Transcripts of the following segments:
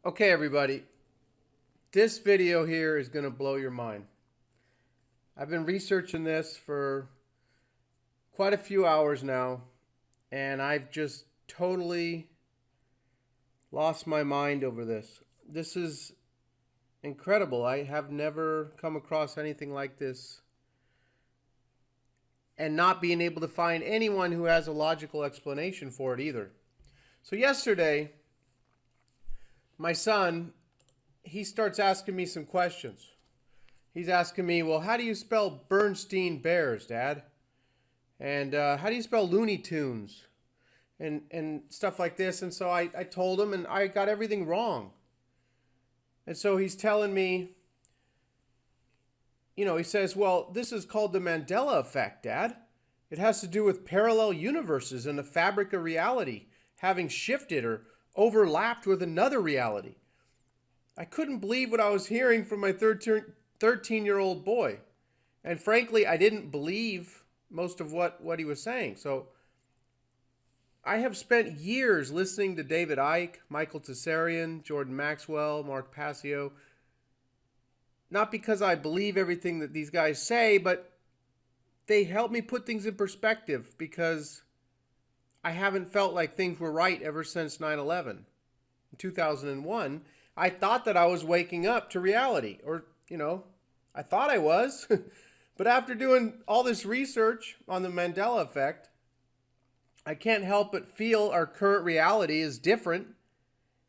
Okay, everybody, this video here is going to blow your mind. I've been researching this for quite a few hours now, and I've just totally lost my mind over this. This is incredible. I have never come across anything like this, and not being able to find anyone who has a logical explanation for it either. So yesterday, my son, he starts asking me some questions. He's asking me, well, how do you spell Bernstein Bears, Dad? And how do you spell Looney Tunes? And stuff like this. And so I told him, and I got everything wrong. And so he's telling me, he says, well, this is called the Mandela Effect, Dad. It has to do with parallel universes and the fabric of reality having shifted or overlapped with another reality. I couldn't believe what I was hearing from my 13-year-old boy. And frankly, I didn't believe most of what he was saying. So I have spent years listening to David Icke, Michael Tessarian, Jordan Maxwell, Mark Passio. Not because I believe everything that these guys say, but they help me put things in perspective because I haven't felt like things were right ever since 9/11. In 2001, I thought that I was waking up to reality, or, I thought I was. But after doing all this research on the Mandela effect, I can't help but feel our current reality is different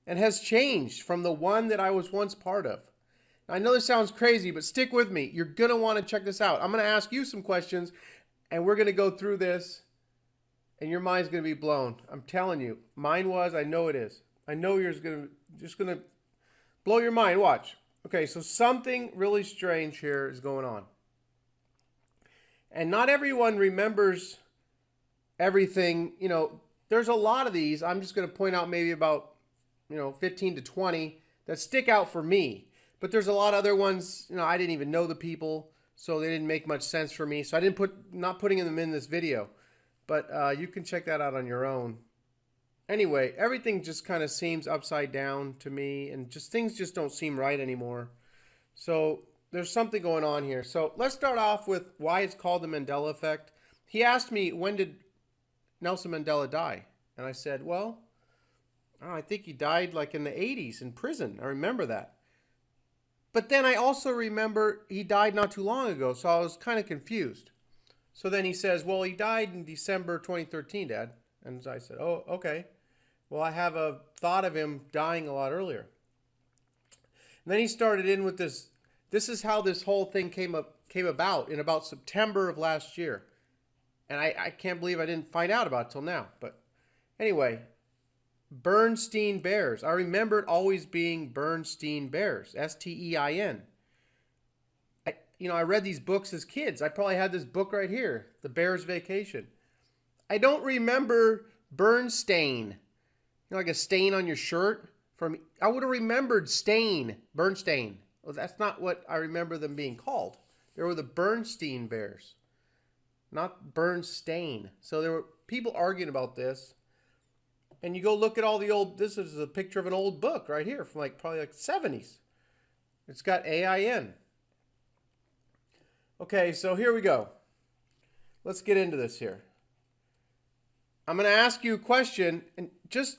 and has changed from the one that I was once part of. Now, I know this sounds crazy, but stick with me. You're going to want to check this out. I'm going to ask you some questions, and we're going to go through this, and your mind's going to be blown. I'm telling you. Mine was. I know it is. I know yours is just going to blow your mind. Watch. Okay, so something really strange here is going on. And not everyone remembers everything. There's a lot of these. I'm just going to point out maybe about, 15 to 20 that stick out for me. But there's a lot of other ones, I didn't even know the people, so they didn't make much sense for me. So I not putting them in this video. But you can check that out on your own. Anyway, everything just kind of seems upside down to me, and things just don't seem right anymore. So there's something going on here. So let's start off with why it's called the Mandela Effect. He asked me, when did Nelson Mandela die? And I said, well, I think he died like in the 80s in prison. I remember that. But then I also remember he died not too long ago, so I was kind of confused. So then he says, well, he died in December 2013, Dad. And I said, oh, okay. Well, I have a thought of him dying a lot earlier. And then he started in with this. This is how this whole thing came about in about September of last year. And I can't believe I didn't find out about it till now. But anyway, Bernstein Bears. I remember it always being Bernstein Bears, S-T-E-I-N. I read these books as kids. I probably had this book right here, The Bear's Vacation. I don't remember Bernstein. Like a stain on your shirt. I would have remembered Bernstein. Well, that's not what I remember them being called. They were the Bernstein Bears, not Bernstein. So there were people arguing about this. And you go look at all the old, this is a picture of an old book right here from probably like 70s. It's got AIN. Okay, so here we go. Let's get into this here. I'm going to ask you a question, and just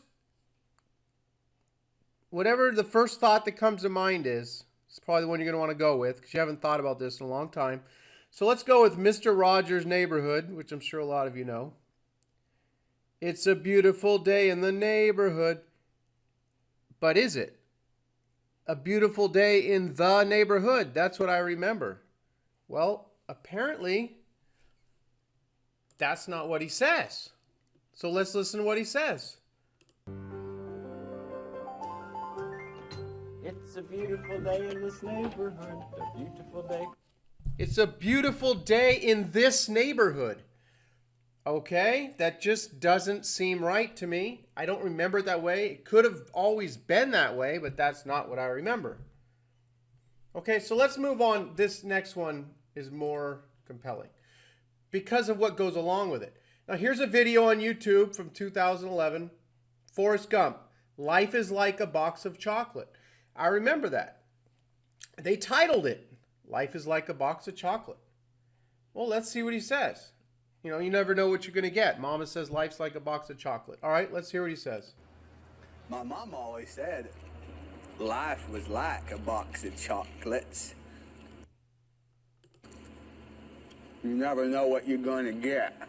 whatever the first thought that comes to mind is, it's probably the one you're going to want to go with because you haven't thought about this in a long time. So let's go with Mr. Rogers' Neighborhood, which I'm sure a lot of you know. It's a beautiful day in the neighborhood. But is it? A beautiful day in the neighborhood. That's what I remember. Well, apparently, that's not what he says. So let's listen to what he says. It's a beautiful day in this neighborhood. A beautiful day. It's a beautiful day in this neighborhood. Okay, that just doesn't seem right to me. I don't remember it that way. It could have always been that way, but that's not what I remember. Okay, so let's move on. This next one is more compelling because of what goes along with it. Now, here's a video on YouTube from 2011. Forrest Gump. Life is like a box of chocolate. I remember that. They titled it, Life is like a box of chocolate. Well, let's see what he says. You know, you never know what you're going to get. Mama says life's like a box of chocolate. All right, let's hear what he says. My mom always said life was like a box of chocolates. You never know what you're going to get.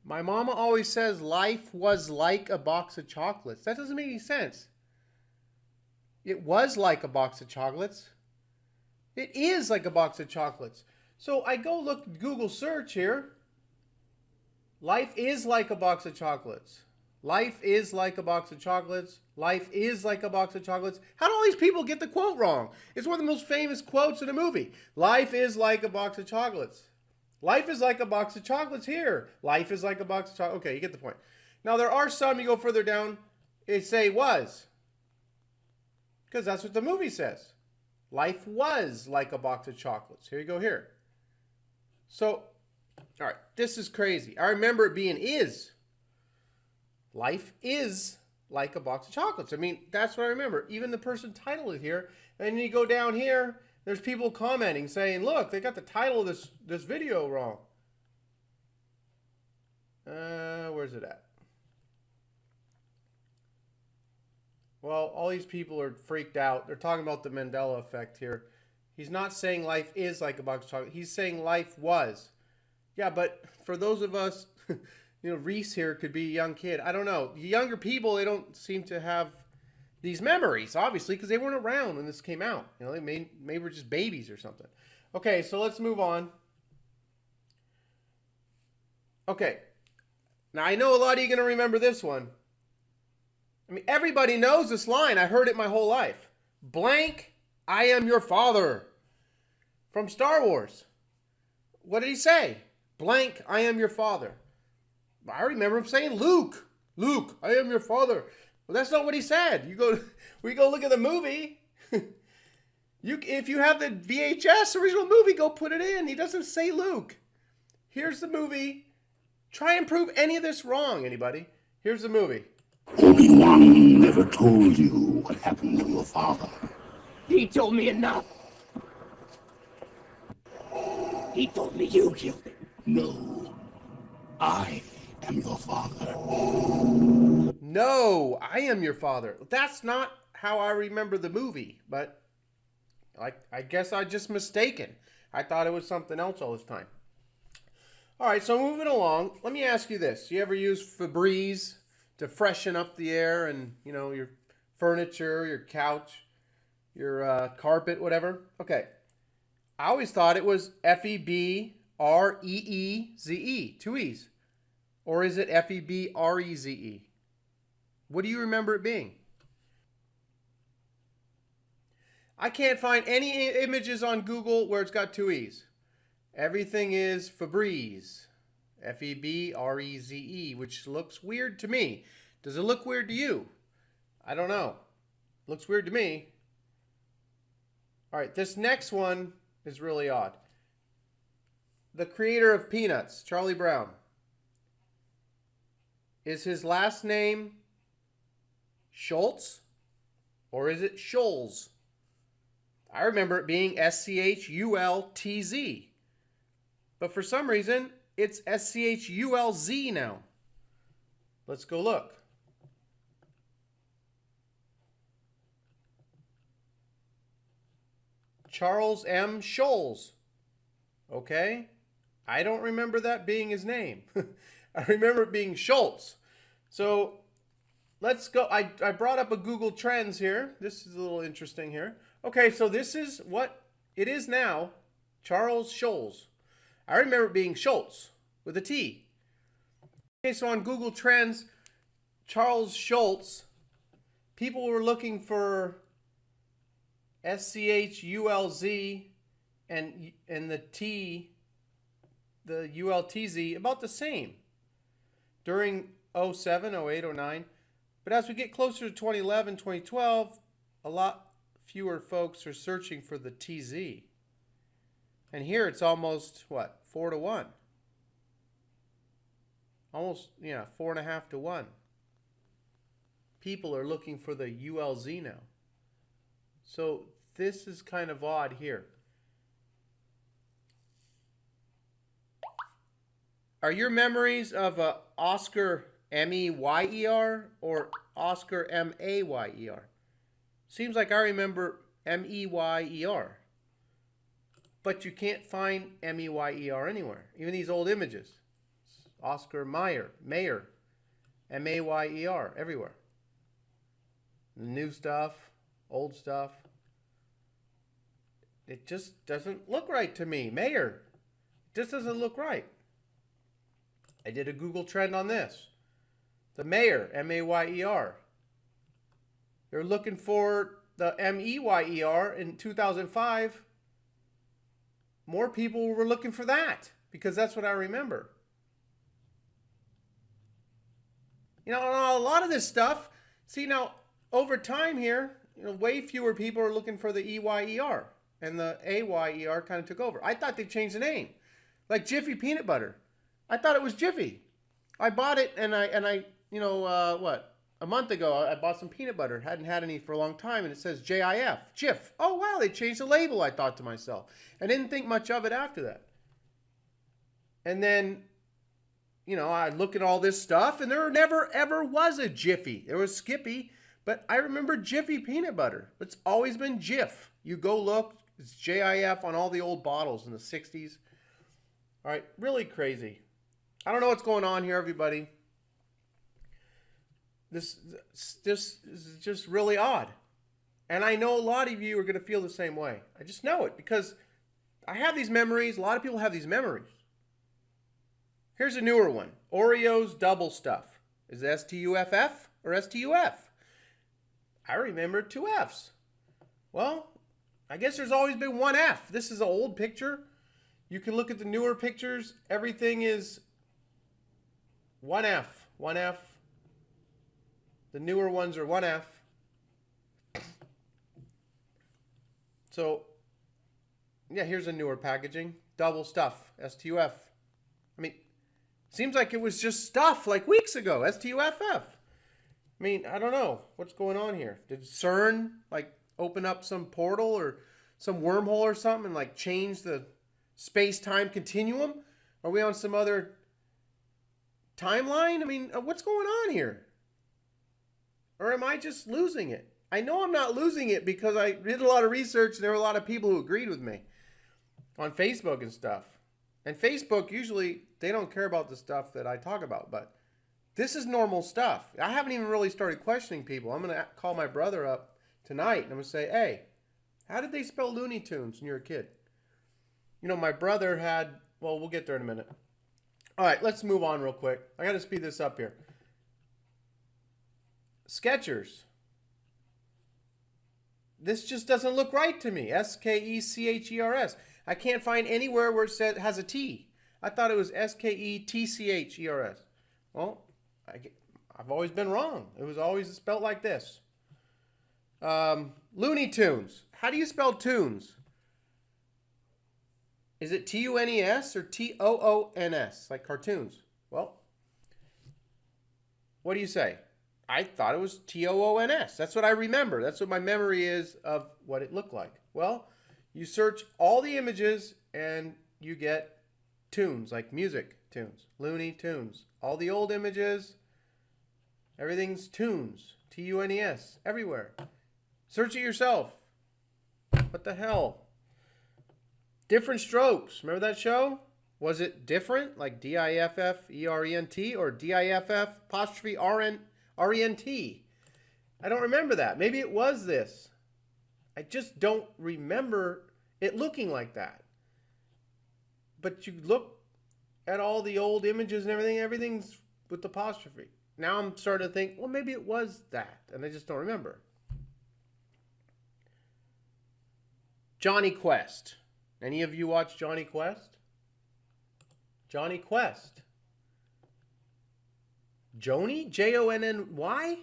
My mama always says life was like a box of chocolates. That doesn't make any sense. It was like a box of chocolates. It is like a box of chocolates. So I go look, Google search here. Life is like a box of chocolates. Life is like a box of chocolates. Life is like a box of chocolates. How do all these people get the quote wrong? It's one of the most famous quotes in a movie. Life is like a box of chocolates. Life is like a box of chocolates here. Life is like a box of chocolates. Okay, you get the point. Now, there are some, you go further down, they say was. Because that's what the movie says. Life was like a box of chocolates. Here you go here. So, all right, this is crazy. I remember it being is. Life is like a box of chocolates. I mean, that's what I remember. Even the person titled it here. And then you go down here, there's people commenting saying, look, they got the title of this video wrong. Where's it at? Well, all these people are freaked out. They're talking about the Mandela effect here. He's not saying life is like a box of chocolate. He's saying life was. Yeah, but for those of us, you know, Reese here could be a young kid. I don't know. Younger people, they don't seem to have these memories, obviously, because they weren't around when this came out. You know, they maybe were just babies or something. Okay, so let's move on. Okay. Now, I know a lot of you are going to remember this one. I mean, everybody knows this line. I heard it my whole life. Blank, I am your father. From Star Wars. What did he say? Blank, I am your father. I remember him saying, Luke, I am your father. Well, that's not what he said. We go look at the movie. If you have the VHS original movie, go put it in. He doesn't say Luke. Here's the movie. Try and prove any of this wrong, anybody. Here's the movie. Obi-Wan never told you what happened to your father. He told me enough. He told me you killed him. No, I am your father. No, I am your father. That's not how I remember the movie, but I guess I just mistaken. I thought it was something else all this time. All right, so moving along, let me ask you this. You ever use Febreze to freshen up the air and, you know, your furniture, your couch, your carpet, whatever? Okay. I always thought it was Febreze, 2 E's. Or is it Febreze? What do you remember it being? I can't find any images on Google where it's got 2 E's. Everything is Febreze. Febreze, which looks weird to me. Does it look weird to you? I don't know. Looks weird to me. All right, this next one is really odd. The creator of Peanuts, Charlie Brown. Is his last name Schultz or is it Scholes? I remember it being Schultz. But for some reason, it's Schulz now. Let's go look. Charles M. Scholes. Okay. I don't remember that being his name. I remember it being Schultz. So let's go. I brought up a Google Trends here. This is a little interesting here. Okay, so this is what it is now. Charles Scholes. I remember it being Schultz with a T. Okay, so on Google Trends, Charles Schultz, people were looking for Schulz and the T, the ULTZ, about the same during 07, 08, 09. But as we get closer to 2011, 2012, a lot fewer folks are searching for the TZ. And here it's almost, what, 4 to 1? Almost, 4.5 to 1. people are looking for the ULZ now. So this is kind of odd here. Are your memories of Oscar M-E-Y-E-R or Oscar M-A-Y-E-R? Seems like I remember M-E-Y-E-R. But you can't find M-E-Y-E-R anywhere. Even these old images. Oscar Mayer, M-A-Y-E-R, everywhere. New stuff, old stuff. It just doesn't look right to me. Mayer. It just doesn't look right. I did a Google trend on this. The Mayer, M-A-Y-E-R. They're looking for the M-E-Y-E-R in 2005. More people were looking for that because that's what I remember. You know, a lot of this stuff, see now, over time here, way fewer people are looking for the E-Y-E-R. And the A-Y-E-R kind of took over. I thought they changed the name. Like Jiffy Peanut Butter. I thought it was Jiffy. I bought it and I a month ago I bought some peanut butter. Hadn't had any for a long time and it says J-I-F, Jif. Oh wow, they changed the label, I thought to myself. I didn't think much of it after that. And then, I look at all this stuff and there never ever was a Jiffy. There was Skippy, but I remember Jiffy Peanut Butter. It's always been Jif. You go look, it's J-I-F on all the old bottles in the 60s. All right, really crazy. I don't know what's going on here, everybody. This is just really odd. And I know a lot of you are going to feel the same way. I just know it because I have these memories. A lot of people have these memories. Here's a newer one. Oreos double stuff. Is it S-T-U-F-F or S-T-U-F? I remember 2 F's. Well, I guess there's always been 1 F. This is an old picture. You can look at the newer pictures. Everything is 1 F. 1 F. The newer ones are 1 F. So, yeah, here's a newer packaging. Double stuff. S-T-U-F. I mean, seems like it was just stuff like weeks ago. S-T-U-F-F. I mean, I don't know. What's going on here? Did CERN, open up some portal or some wormhole or something and, change the space-time continuum? Are we on some other timeline? I mean, what's going on here? Or am I just losing it? I know I'm not losing it because I did a lot of research and there were a lot of people who agreed with me on Facebook and stuff. And Facebook, usually, they don't care about the stuff that I talk about, but this is normal stuff. I haven't even really started questioning people. I'm going to call my brother up tonight and I'm going to say, hey, how did they spell Looney Tunes when you were a kid? My brother had, well, we'll get there in a minute. All right, let's move on real quick. I got to speed this up here. Skechers. This just doesn't look right to me. S-K-E-C-H-E-R-S. I can't find anywhere where it says has a T. I thought it was S-K-E-T-C-H-E-R-S. Well, I've always been wrong. It was always spelled like this. Looney Tunes. How do you spell tunes? Is it T-U-N-E-S or T-O-O-N-S, like cartoons? Well, what do you say? I thought it was T-O-O-N-S. That's what I remember. That's what my memory is of what it looked like. Well, you search all the images and you get tunes, like music tunes, Looney Tunes. All the old images, everything's tunes, T-U-N-E-S, everywhere. Search it yourself. What the hell? Different Strokes. Remember that show? Was it different, like D-I-F-F-E-R-E-N-T or D-I-F-F'-R-E-N-T? I don't remember that. Maybe it was this. I just don't remember it looking like that. But you look at all the old images and everything's with apostrophe. Now I'm starting to think, well, maybe it was that, and I just don't remember. Johnny Quest. Any of you watch Johnny Quest? Johnny Quest. Joni? J-O-N-N-Y?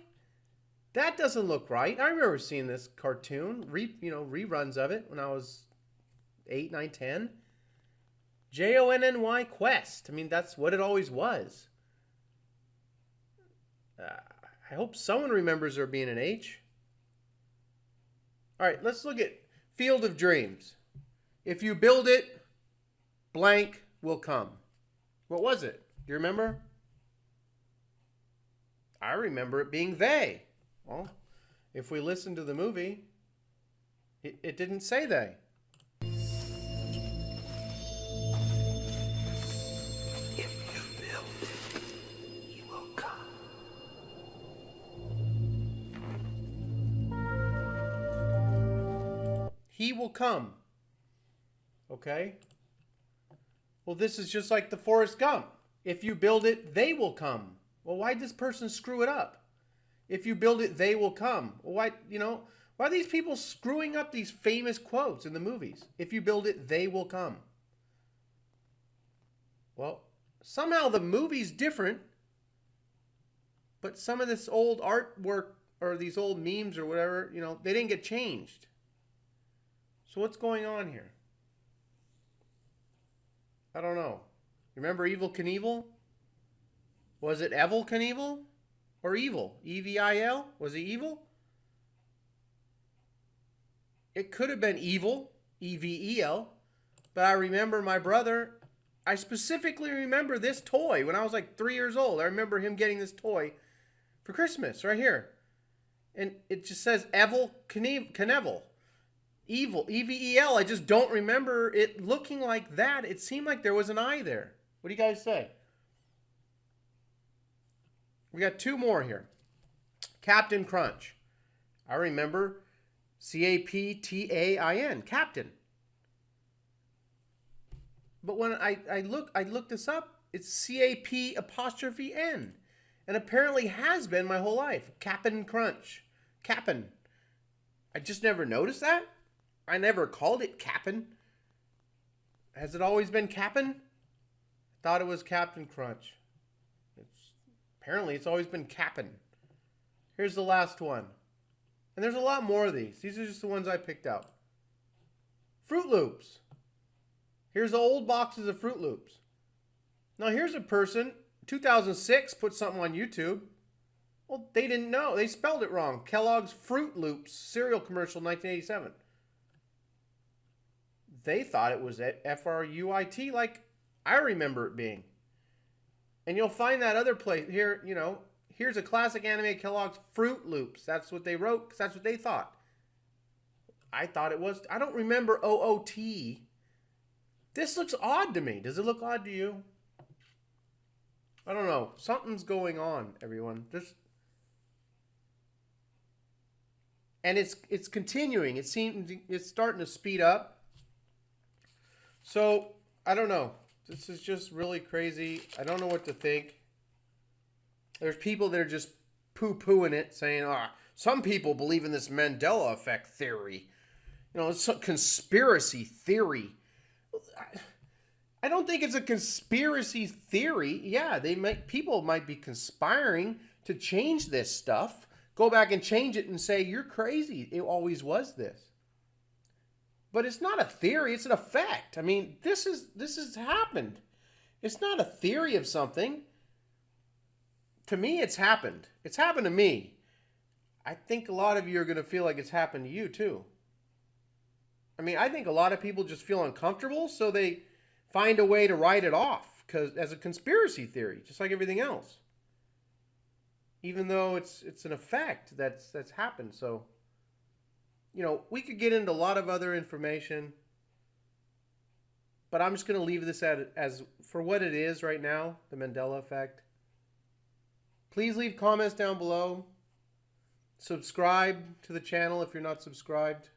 That doesn't look right. I remember seeing this cartoon, reruns of it when I was 8, 9, 10. J-O-N-N-Y Quest. I mean, that's what it always was. I hope someone remembers there being an H. All right, let's look at Field of Dreams. If you build it, blank will come. What was it? Do you remember? I remember it being they. Well, if we listen to the movie, it didn't say they. If you build, he will come. He will come. Okay? Well, this is just like the Forrest Gump. If you build it, they will come. Well, why'd this person screw it up? If you build it, they will come. Well, why are these people screwing up these famous quotes in the movies? If you build it, they will come. Well, somehow the movie's different, but some of this old artwork or these old memes or whatever, they didn't get changed. So what's going on here? I don't know. Remember Evel Knievel? Was it Evel Knievel or Evil? E-V-I-L? Was it evil? It could have been evil, E-V-E-L. But I remember my brother, I specifically remember this toy when I was like 3 years old. I remember him getting this toy for Christmas right here. And it just says Evel Knievel. Evil, E-V-E-L. I just don't remember it looking like that. It seemed like there was an I there. What do you guys say? We got two more here. Captain Crunch. I remember C-A-P-T-A-I-N. Captain. But when I looked this up, it's C-A-P-apostrophe-N. And apparently has been my whole life. Captain Crunch. Cap'n. I just never noticed that. I never called it Cap'n. Has it always been Cap'n? I thought it was Captain Crunch. Apparently it's always been Cap'n. Here's the last one. And there's a lot more of these. These are just the ones I picked out. Fruit Loops. Here's the old boxes of Fruit Loops. Now here's a person, 2006, put something on YouTube. Well, they didn't know. They spelled it wrong. Kellogg's Fruit Loops cereal commercial 1987. They thought it was F-R-U-I-T like I remember it being. And you'll find that other place here, here's a classic anime Kellogg's Fruit Loops. That's what they wrote because that's what they thought. I thought it was, I don't remember O-O-T. This looks odd to me. Does it look odd to you? I don't know. Something's going on, everyone. And it's continuing. It seems it's starting to speed up. So, I don't know. This is just really crazy. I don't know what to think. There's people that are just poo-pooing it, saying, some people believe in this Mandela Effect theory. It's a conspiracy theory. I don't think it's a conspiracy theory. Yeah, people might be conspiring to change this stuff. Go back and change it and say, you're crazy. It always was this. But it's not a theory, it's an effect. I mean, this has happened. It's not a theory of something. To me, it's happened. It's happened to me. I think a lot of you are going to feel like it's happened to you too. I mean, I think a lot of people just feel uncomfortable, so they find a way to write it off as a conspiracy theory, just like everything else. Even though it's an effect that's happened. So, we could get into a lot of other information, but I'm just going to leave this as for what it is right now, the Mandela Effect. Please leave comments down below. Subscribe to the channel if you're not subscribed.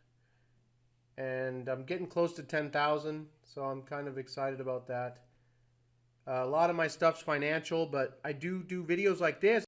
And I'm getting close to 10,000, so I'm kind of excited about that. A lot of my stuff's financial, but I do videos like this